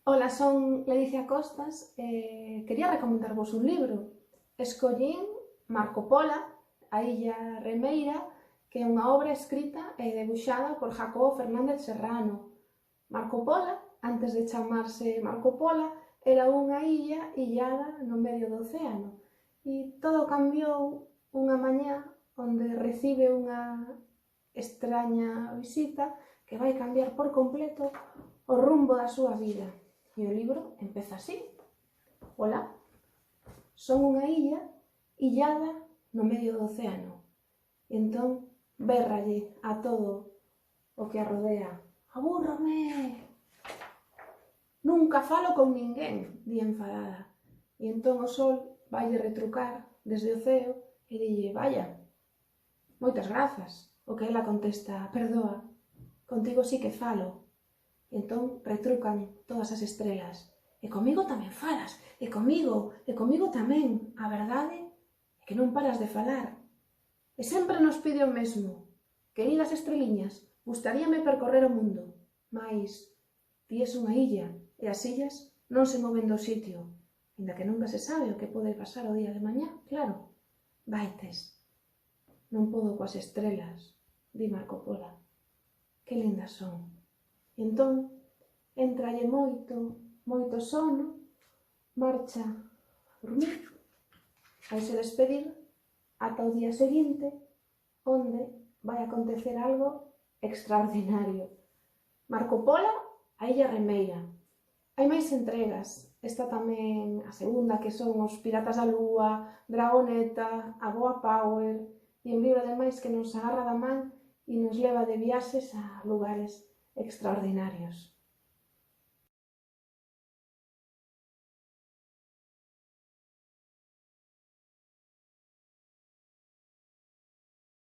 Ola, son Ledicia Costas e quería recomendarvos un libro. Escollín Marco Pola, a Illa Remeira, que é unha obra escrita e debuxada por Jacobo Fernández Serrano. Marco Pola, antes de chamarse Marco Pola, era unha illa illada no medio do océano. E todo cambiou unha mañá onde recibe unha extraña visita que vai cambiar por completo o rumbo da súa vida. E o libro empeza así. Ola, son unha illa illada no medio do océano. E entón bérralle a todo o que a rodea: abúrrome! Nunca falo con ninguén, di enfadada. E entón o sol vaille retrucar desde o ceo e dille: vaya, moitas grazas. O que ela contesta: perdoa, contigo sí que falo. E entón retrucan todas as estrelas: e comigo tamén falas, e comigo tamén. A verdade é que non paras de falar. E sempre nos pide o mesmo: queridas estreliñas, gustaríame percorrer o mundo, mais ti és unha illa, e as illas non se moven do sitio, ainda que nunca se sabe o que pode pasar o día de mañá, claro. Vaites, non podo coas estrelas, di Marco Pola. Que lindas son. E entón, entralle moito sono, marcha a dormir, vaise despedir ata o día seguinte, onde vai acontecer algo extraordinario. Marco Pola, a Illa Remeira. Hai máis entregas. Esta tamén a segunda, que son os Piratas da Lúa, Dragoneta, a Boa Power, e un libro ademais que nos agarra da man e nos leva de viaxes a lugares extraordinarios.